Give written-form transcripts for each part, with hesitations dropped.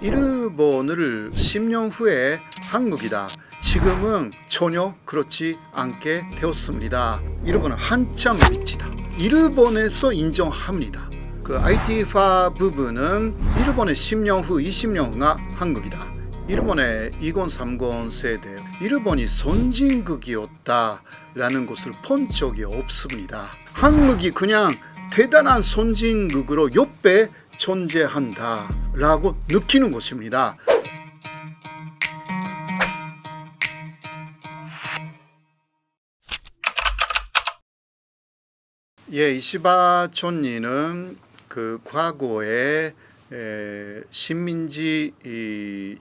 일본을 10년 후에 한국이다. 지금은 전혀 그렇지 않게 되었습니다. 일본은 한참 밑이다. 일본에서 인정합니다. 그 IT화 부분은 일본의 10년 후, 20년 후가 한국이다. 일본의 2030 세대, 일본이 선진국이었다라는 것을 본 적이 없습니다. 한국이 그냥 대단한 선진국으로 옆에 존재한다라고 느끼는 것입니다. 이시바 촌리는 그 과거에 식민지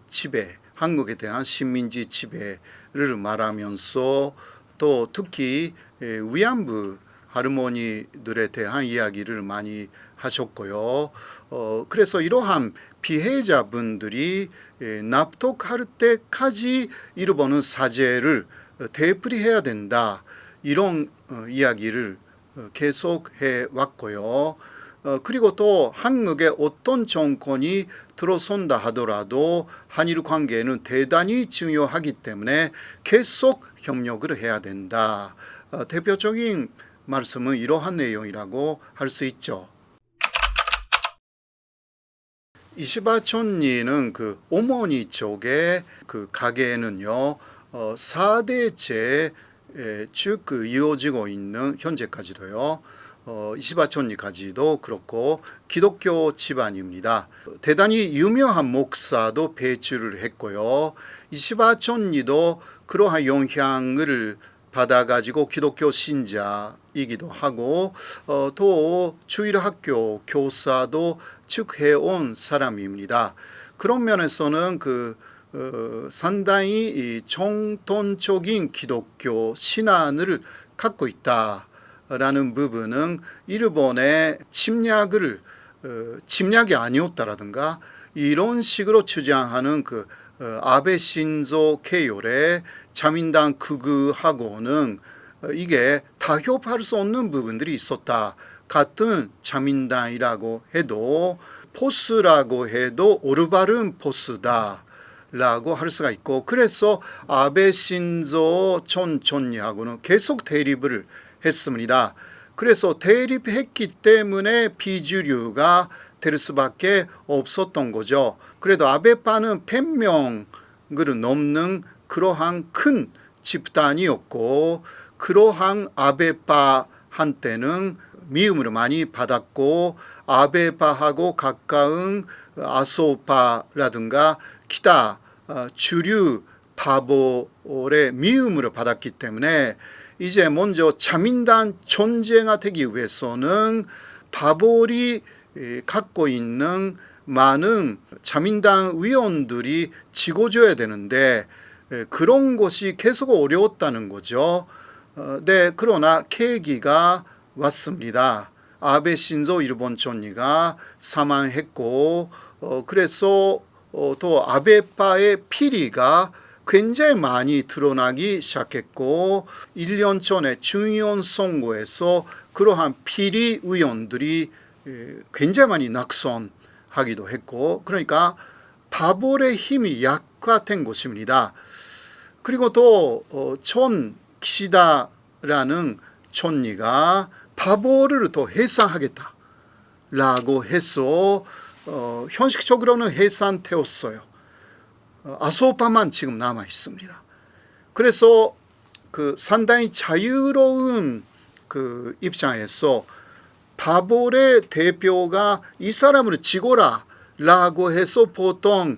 지배, 한국에 대한 식민지 지배를 말하면서 또 특히 위안부 할머니들에 대한 이야기를 많이 하셨고요. 그래서 이러한 피해자분들이 납득할 때까지 일본은 사죄를 되풀이해야 된다. 이런 이야기를 계속해 왔고요. 그리고 또 한국의 어떤 정권이 들어선다 하더라도 한일 관계는 대단히 중요하기 때문에 계속 협력을 해야 된다. 대표적인 말씀은 이러한 내용이라고 할 수 있죠. 이시바 촌리는 그 어머니 쪽에 그 가게는요, 4대째 쭉 이어지고 있는 현재까지도요. 이시바 촌리까지도 그렇고 기독교 집안입니다. 대단히 유명한 목사도 배출을 했고요. 이시바 촌리도 그러한 영향을 받아가지고 기독교 신자이기도 하고 또 주일학교 교사도 쭉 해온 사람입니다. 그런 면에서는 상당히 정통적인 기독교 신앙을 갖고 있다라는 부분은 일본의 침략이 아니었다라든가 이런 식으로 주장하는 아베 신조 계열의 자민당 극우하고는 이게 타협할 수 없는 부분들이 있었다. 같은 자민당이라고 해도 보수라고 해도 올바른 보수다. 라고 할 수가 있고, 그래서 아베 신조 촌리하고는 계속 대립을 했습니다. 그래서 대립했기 때문에 비주류가 될 수밖에 없었던 거죠. 그래도 아베파는 100명을 넘는 그러한 큰 집단이었고, 그러한 아베파한테는 미움을 많이 받았고, 아베파하고 가까운 아소파라든가 기타 주류 파벌의 미움을 받았기 때문에 이제 먼저 자민당 존재가 되기 위해서는 파벌이 갖고 있는 많은 자민당 위원들이 찍어줘야 되는데 그런 것이 계속 어려웠다는 거죠. 네, 그러나 계기가 왔습니다. 아베 신조 일본 총리가 사망했고 그래서 또 아베파의 피리가 굉장히 많이 드러나기 시작했고 1년 전에 중의원 선거에서 그러한 피리 의원들이 굉장히 많이 낙선하기도 했고 그러니까 파벌의 힘이 약화된 것입니다. 그리고 또 기시다라는 총리가 파벌을 더 해산하겠다라고 해서 현실적으로는 해산되었어요. 아소파만 지금 남아 있습니다. 그래서 상당히 자유로운 입장에서 파벌의 대표가 이 사람을 찍어라 라고 해서 보통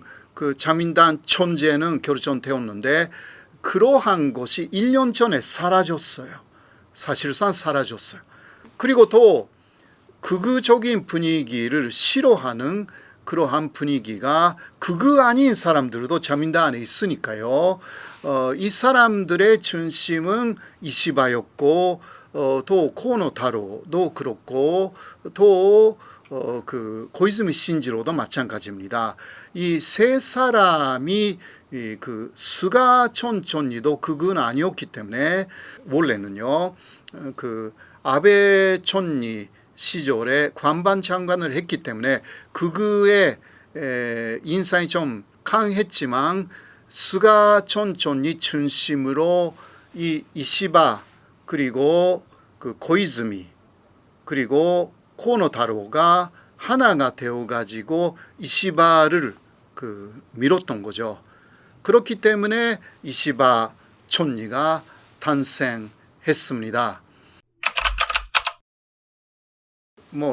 자민당 존재는 결정되었는데 그러한 것이 1년 전에 사라졌어요. 사실상 사라졌어요. 그리고 또 극우적인 분위기를 싫어하는 그러한 분위기가 극우 아닌 사람들도 자민당 안에 있으니까요. 이 사람들의 중심은 이시바였고 또 코노타로도 그렇고 또 고이즈미 신지로도 마찬가지입니다. 이 세 사람이 스가 촌리도 극우는 아니었기 때문에 원래는요 아베 촌리 시절에 관반 장관을 했기 때문에 극우의 인상이 좀 강했지만 스가 촌촌이 중심으로 이 이시바 그리고 그 고이즈미 그리고 코노타로가 하나가 되어가지고 이시바를 밀었던 거죠. 그렇기 때문에 이시바 촌리가 탄생했습니다.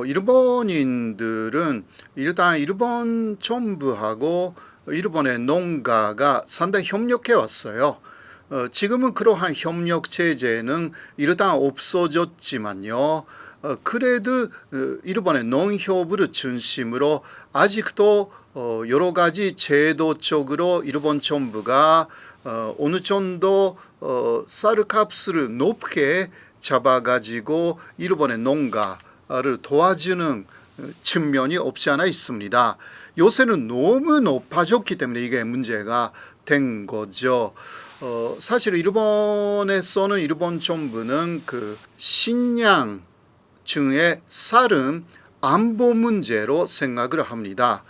일본인들은 일단 일본 정부하고 일본의 농가가 상당히 협력해 왔어요. 지금은 그러한 협력 체제는 일단 없어졌지만요. 그래도 일본의 농협을 중심으로 아직도 여러 가지 제도적으로 일본 정부가 어느 정도 쌀값을 높게 잡아가지고 일본의 농가를 도와주는 측면이 없지 않아 있습니다. 요새는 너무 높아졌기 때문에 이게 문제가 된 거죠. 사실 일본에서는 일본 정부는 그 식량 중에 쌀은 안보 문제로 생각을 합니다.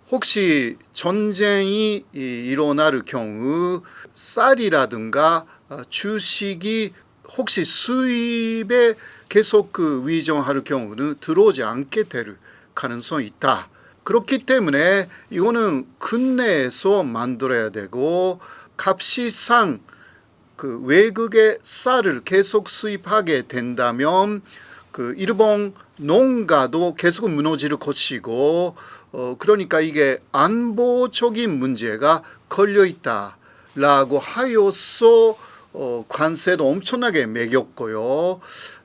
혹시 전쟁이 일어날 경우 쌀이라든가 주식이 혹시 수입에 계속 위정할 경우는 들어오지 않게 될 가능성이 있다. 그렇기 때문에 이거는 국내에서 만들어야 되고 값이 상 외국의 쌀을 계속 수입하게 된다면 일본 농가도 계속 무너질 것이고 그러니까 이게 안보적인 문제가 걸려 있다라고 하여서 관세도 엄청나게 매겼고요.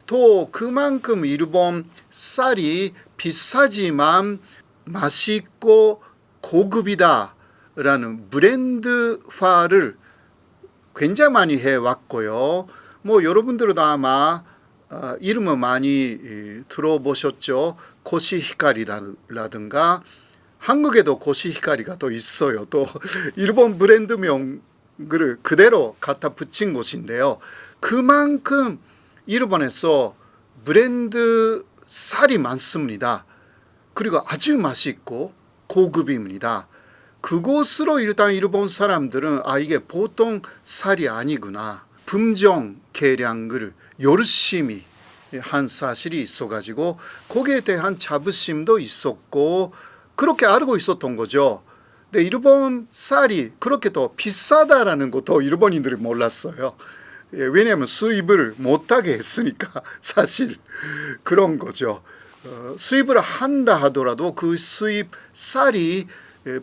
또 그만큼 일본 쌀이 비싸지만 맛있고 고급이다라는 브랜드화를 굉장히 많이 해왔고요. 여러분들도 아마 이름을 많이 들어보셨죠. 코시히카리라든가 한국에도 코시히카리가 또 있어요. 또 일본 브랜드명을 그대로 갖다 붙인 곳인데요. 그만큼 일본에서 브랜드 쌀이 많습니다. 그리고 아주 맛있고 고급입니다. 그곳으로 일단 일본 사람들은 이게 보통 쌀이 아니구나. 품종 개량을 열심히 한 사실이 있어가지고 거기에 대한 자부심도 있었고 그렇게 알고 있었던 거죠. 근데 일본 쌀이 그렇게 더 비싸다라는 것도 일본인들이 몰랐어요. 왜냐하면 수입을 못하게 했으니까 사실 그런 거죠. 수입을 한다 하더라도 그 수입 쌀이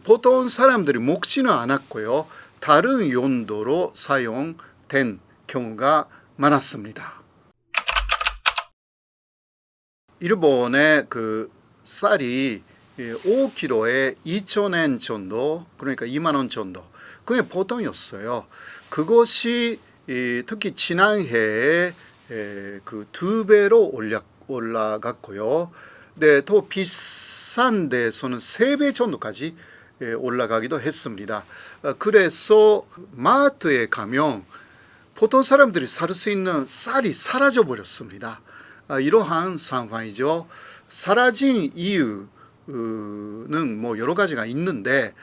보통 사람들이 먹지는 않았고요. 다른 용도로 사용된 경우가 많았습니다. 일본의 쌀이 5kg에 2,000엔 정도, 그러니까 2만 원 정도. 그게 보통이었어요. 그것이 특히 지난해에 2배로 올라갔고요. 네, 더 비싼 데서는 3배 정도까지 올라가기도 했습니다. 그래서 마트에 가면 보통 사람들이 살 수 있는 쌀이 사라져 버렸습니다. 이러한 상황이죠. 사라진 이유는 여러 가지가 있는데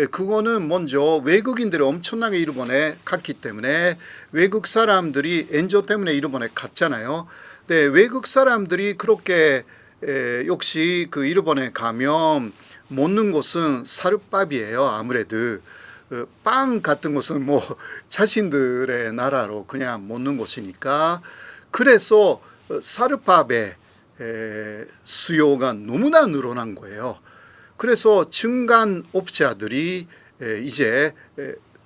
그거는 먼저 외국인들이 엄청나게 일본에 갔기 때문에 외국 사람들이 엔조 때문에 일본에 갔잖아요. 네, 외국 사람들이 그렇게 역시 일본에 가면 먹는 곳은 쌀밥이에요. 아무래도 빵 같은 것은 자신들의 나라로 그냥 먹는 곳이니까 그래서 쌀밥의 수요가 너무나 늘어난 거예요. 그래서 중간업자들이 이제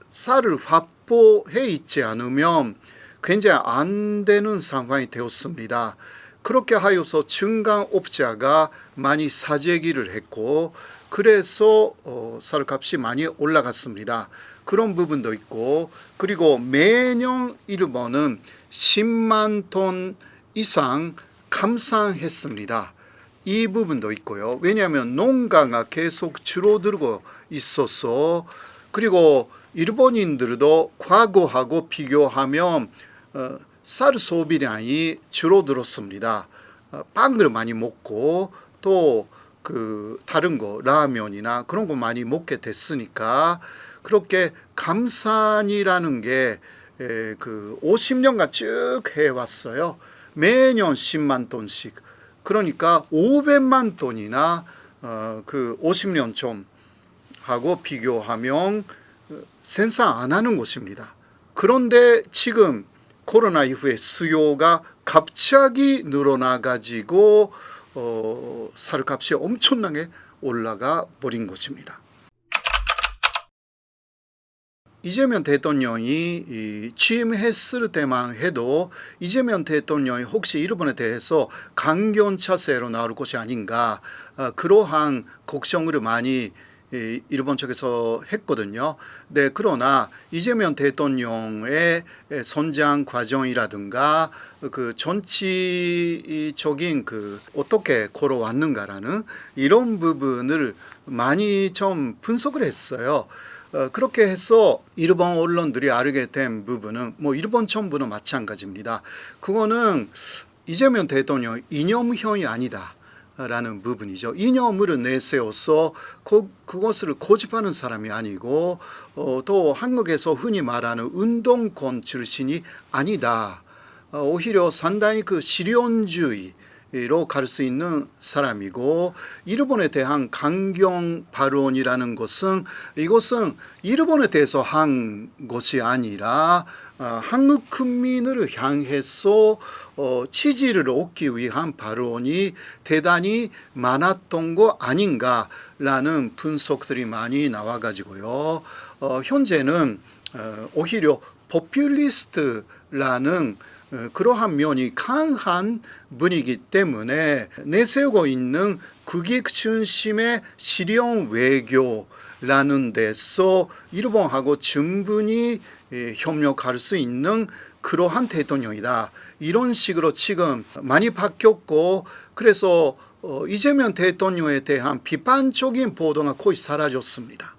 쌀을 확보해 있지 않으면 굉장히 안 되는 상황이 되었습니다. 그렇게 하여서 중간업자가 많이 사재기를 했고 그래서 쌀값이 많이 올라갔습니다. 그런 부분도 있고 그리고 매년 일본은 10만 톤 이상 감산했습니다. 이 부분도 있고요. 왜냐하면 농가가 계속 줄어들고 있어서 그리고 일본인들도 과거하고 비교하면 쌀 소비량이 줄어들었습니다. 빵을 많이 먹고 또 그 다른 거 라면이나 그런 거 많이 먹게 됐으니까 그렇게 감산이라는 게 그 50년간 쭉 해왔어요. 매년 10만 톤씩. 그러니까 500만 톤이나 그 50년 좀 하고 비교하면 생산 안 하는 곳입니다. 그런데 지금 코로나 이후에 수요가 갑자기 늘어나 가지고 쌀값이 엄청나게 올라가 버린 것입니다. 이재명 대통령이 취임했을 때만 해도 이재명 대통령이 혹시 일본에 대해서 강경 차세로 나올 것이 아닌가 그러한 걱정을 많이 일본 쪽에서 했거든요. 네, 그러나 이재명 대통령의 선장 과정이라든가 그 정치적인 그 어떻게 걸어왔는가라는 이런 부분을 많이 좀 분석을 했어요. 그렇게 해서 일본 언론들이 알게 된 부분은 뭐 일본 정부는 마찬가지입니다. 그거는 이재명 대통령 이념형이 아니다. 라는 부분이죠. 이념을 내세워서 그것을 고집하는 사람이 아니고 또 한국에서 흔히 말하는 운동권 출신이 아니다. 오히려 상당히 그 실ion주의로 갈 수 있는 사람이고 일본에 대한 강경 발언이라는 것은 이것은 일본에 대해서 한 것이 아니라 한국 국민을 향해서 지지를 얻기 위한 발언이 대단히 많았던 거 아닌가라는 분석들이 많이 나와가지고요. 현재는 오히려 포퓰리스트라는 그러한 면이 강한 분이기 때문에 내세우고 있는 국익 중심의 실용 외교라는 데서 일본하고 충분히 협력할 수 있는 그러한 대통령이다. 이런 식으로 지금 많이 바뀌었고 그래서 이재명 대통령에 대한 비판적인 보도가 거의 사라졌습니다.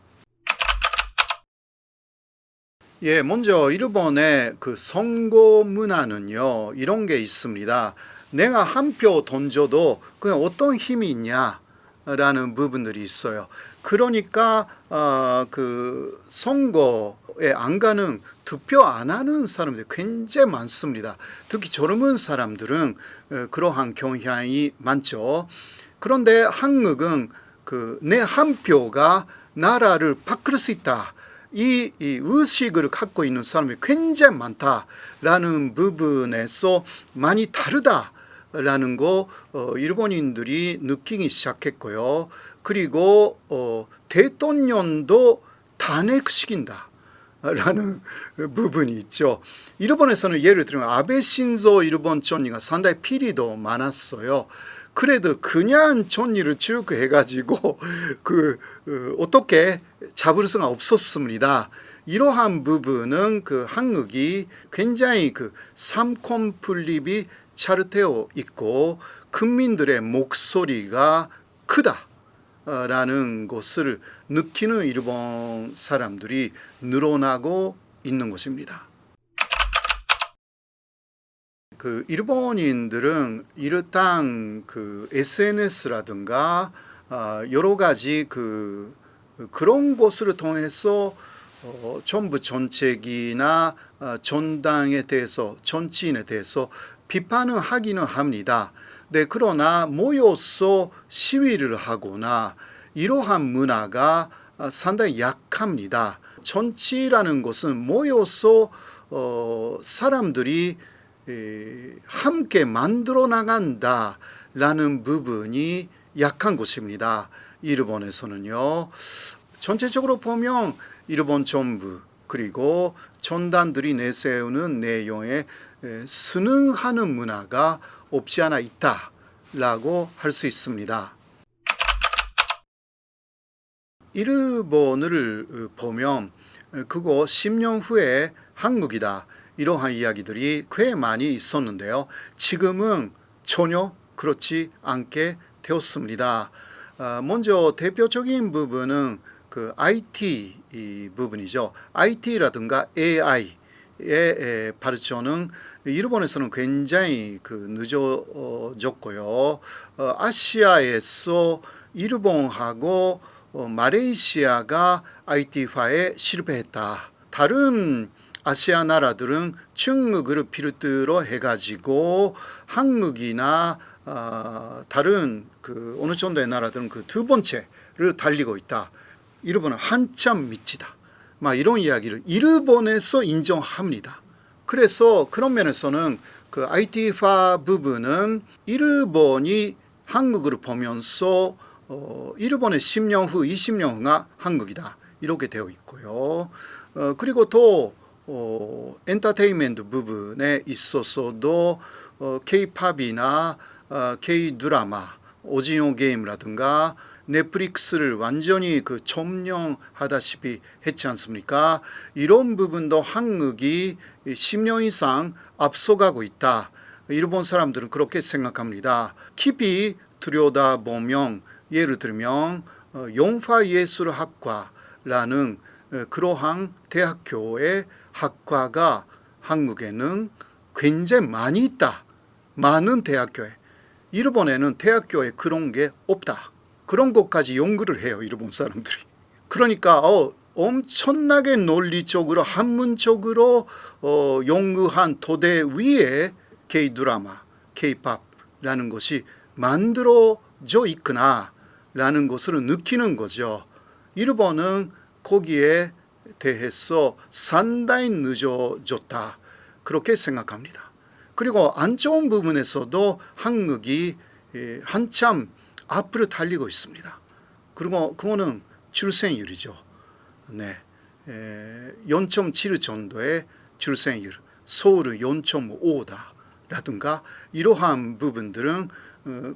예, 먼저 일본의 그 선거 문화는요 이런 게 있습니다. 내가 한 표 던져도 그냥 어떤 힘이 있냐라는 부분들이 있어요. 그러니까 그 선거에 안 가는 투표 안 하는 사람들이 굉장히 많습니다. 특히 젊은 사람들은 그러한 경향이 많죠. 그런데 한국은 그 내 한 표가 나라를 바꿀 수 있다. 이 의식을 갖고 있는 사람이 굉장히 많다라는 부분에서 많이 다르다라는 거 일본인들이 느끼기 시작했고요. 그리고 대통령도 탄핵시킨다. 라는 부분이 있죠. 일본에서는 예를 들면 아베 신조 일본 총리가 상당히 비리도 많았어요. 그래도 그냥 총리를 쭉 해가지고 어떻게 잡을 수가 없었습니다. 이러한 부분은 그 한국이 굉장히 그 삼권 분립이 잘 되어 있고 국민들의 목소리가 크다. 라는 것을 느끼는 일본 사람들이 늘어나고 있는 것입니다. 그 일본인들은 일단 그 SNS라든가 여러 가지 그런 것을 통해서 정부 정책이나 정당에 대해서 정치인에 대해서 비판을 하기는 합니다. 네, 그러나 모여서 시위를 하거나 이러한 문화가 상당히 약합니다. 정치라는 것은 모여서 사람들이 함께 만들어 나간다라는 부분이 약한 것입니다. 일본에서는요. 전체적으로 보면 일본 정부 그리고 정당들이 내세우는 내용에 순응하는 문화가 없지 않아 있다라고 할 수 있습니다. 일본을 보면 그거 10년 후에 한국이다. 이러한 이야기들이 꽤 많이 있었는데요. 지금은 전혀 그렇지 않게 되었습니다. 먼저 대표적인 부분은 그 IT 부분이죠. IT라든가 AI의 발전은 일본에서는 굉장히 늦어졌고요. 아시아에서 일본하고 말레이시아가 IT화에 실패했다. 다른 아시아 나라들은 중국을 필두로 해가지고 한국이나 다른 어느 정도의 나라들은 그 두 번째를 달리고 있다. 일본은 한참 밑이다. 막 이런 이야기를 일본에서 인정합니다. 그래서 그런 면에서는 그 IT화 부분은 일본이 한국을 보면서 일본의 10년 후, 20년 후가 한국이다. 이렇게 되어 있고요. 그리고 또 엔터테인먼트 부분에 있어서도 K-팝이나 K-드라마, 오징어 게임이라든가 넷플릭스를 완전히 점령하다시피 했지 않습니까? 이런 부분도 한국이 10년 이상 앞서가고 있다. 일본 사람들은 그렇게 생각합니다. 깊이 들여다보면 예를 들면 용화예술학과라는 그러한 대학교의 학과가 한국에는 굉장히 많이 있다. 많은 대학교에. 일본에는 대학교에 그런 게 없다. 그런 것까지 연구를 해요. 일본 사람들이. 그러니까 엄청나게 논리적으로 학문적으로 연구한 토대 위에 K-드라마, K-팝이라는 것이 만들어져 있구나라는 것을 느끼는 거죠. 일본은 거기에 대해서 상당히 늦어졌다. 그렇게 생각합니다. 그리고 안 좋은 부분에서도 한국이 한참 앞으로 달리고 있습니다. 그리고 그거는 출생률이죠. 네, 0.7 정도의 출생률, 서울은 0.5다라든가 이러한 부분들은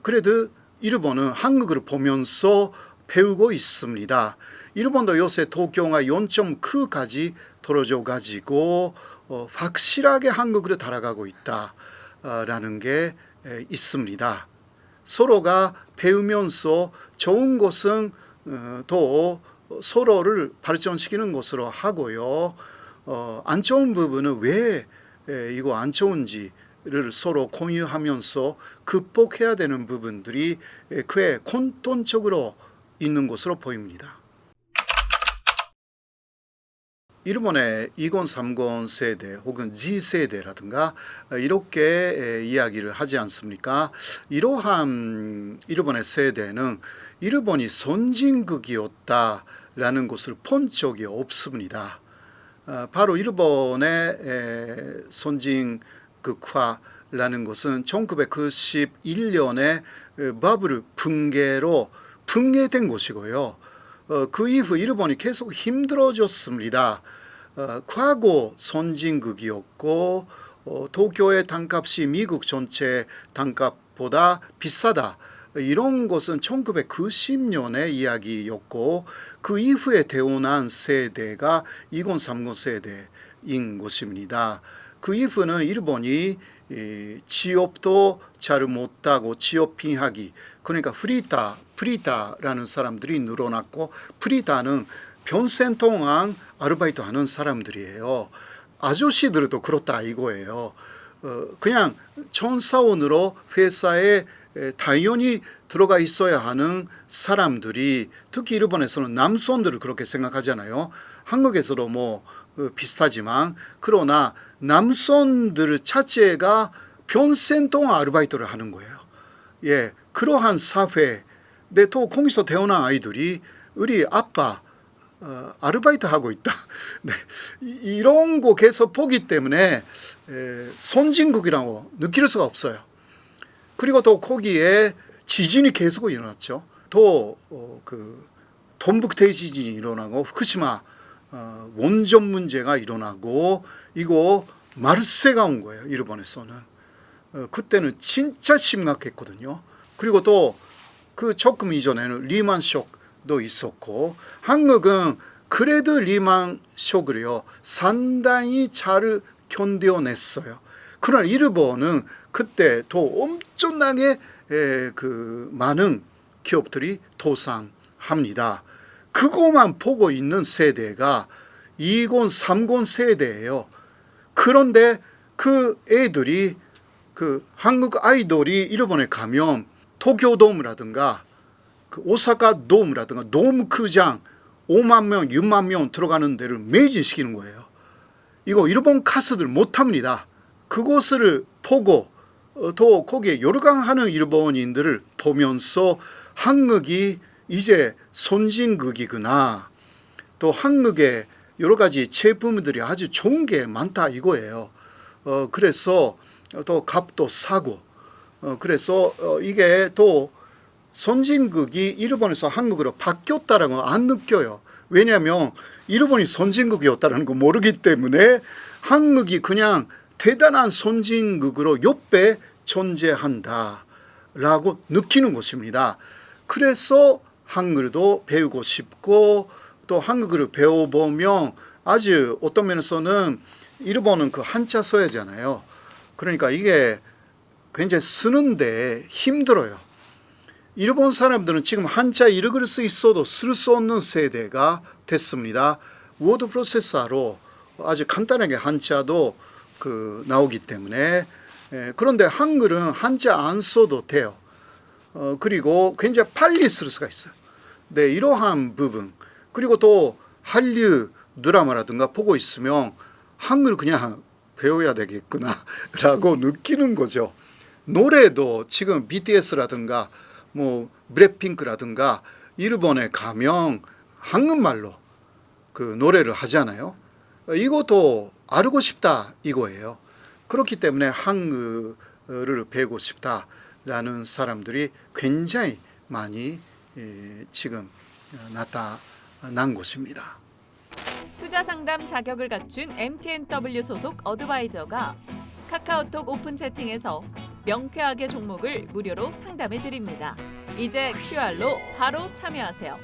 그래도 일본은 한국을 보면서 배우고 있습니다. 일본도 요새 도쿄가 0.9까지 떨어져 가지고 확실하게 한국으로 달아가고 있다라는 게 있습니다. 서로가 배우면서 좋은 것은 또 서로를 발전시키는 것으로 하고요. 안 좋은 부분은 왜 이거 안 좋은지를 서로 공유하면서 극복해야 되는 부분들이 꽤 공통적으로 있는 것으로 보입니다. 일본의 2030 세대 혹은 Z세대라든가 이렇게 이야기를 하지 않습니까? 이러한 일본의 세대는 일본이 선진국이었다라는 것을 본 적이 없습니다. 바로 일본의 선진국화라는 것은 1991년에 바블 붕괴로 붕괴된 것이고요. 그 이후 일본이 계속 힘들어졌습니다. 과거 선진국이었고 도쿄의 땅값이 미국 전체 땅값보다 비싸다. 이런 것은 1990년의 이야기였고 그 이후에 태어난 세대가 2030 세대인 것입니다. 그 이후는 일본이 취업도 잘 못하고 취업 빙하기, 그러니까 프리타라는 사람들이 늘어났고, 프리타는 평생 동안 아르바이트 하는 사람들이에요. 아저씨들도 그렇다 이거예요. 그냥 전사원으로 회사에 당연히 들어가 있어야 하는 사람들이, 특히 일본에서는 남성들을 그렇게 생각하잖아요. 한국에서도 뭐 비슷하지만, 그러나 남성들 자체가 평생 동안 아르바이트를 하는 거예요. 예, 그러한 사회. 근데 또 거기서 태어난 아이들이 우리 아빠 아르바이트 하고 있다. 네, 이런 거 계속 보기 때문에 선진국이라고 느낄 수가 없어요. 그리고 또 거기에 지진이 계속 일어났죠. 또 돈북 대지진이 일어나고 후쿠시마 원전 문제가 일어나고, 이거 마르세가 온 거예요. 일본에서는. 그때는 진짜 심각했거든요. 그리고 또 그 조금 이전에는 리만 쇼크도 있었고, 한국은 그래도 리만 쇼크를요 상당히 잘 견뎌냈어요. 그러나 일본은 그때 또 엄청나게 많은 기업들이 도산합니다. 그것만 보고 있는 세대가 2030 세대예요. 그런데 그 애들이 한국 아이돌이 일본에 가면 도쿄돔이라든가 그 오사카 돔이라든가 돔크장 5만 명, 6만 명 들어가는 데를 매진시키는 거예요. 이거 일본 가수들 못합니다. 그곳을 보고 또 거기에 열광하는 일본인들을 보면서 한국이 이제 선진국이구나. 또 한국에 여러 가지 제품들이 아주 좋은 게 많다 이거예요. 그래서 또 값도 싸고 그래서 이게 또 선진국이 일본에서 한국으로 바뀌었다는 거 안 느껴요. 왜냐하면 일본이 선진국이었다는 거 모르기 때문에 한국이 그냥 대단한 선진국으로 옆에 존재한다라고 느끼는 것입니다. 그래서 한글도 배우고 싶고 또 한국어를 배워보면 아주 어떤 면에서는 일본은 그 한자 써야잖아요. 그러니까 이게 굉장히 쓰는데 힘들어요. 일본 사람들은 지금 한자 읽을 수 있어도 쓸 수 없는 세대가 됐습니다. 워드 프로세서로 아주 간단하게 한자도 나오기 때문에 그런데 한글은 한자 안 써도 돼요. 그리고 굉장히 빨리 쓸 수가 있어요. 네, 이러한 부분 그리고 또 한류 드라마라든가 보고 있으면 한글 그냥 배워야 되겠구나 라고 느끼는 거죠. 노래도 지금 BTS라든가 뭐 블랙핑크라든가 일본에 가면 한국말로 그 노래를 하잖아요. 이것도 알고 싶다 이거예요. 그렇기 때문에 한글을 배우고 싶다라는 사람들이 굉장히 많이 지금 나타난 것입니다. 투자 상담 자격을 갖춘 MTNW 소속 어드바이저가 카카오톡 오픈 채팅에서 명쾌하게 종목을 무료로 상담해 드립니다. 이제 QR로 바로 참여하세요.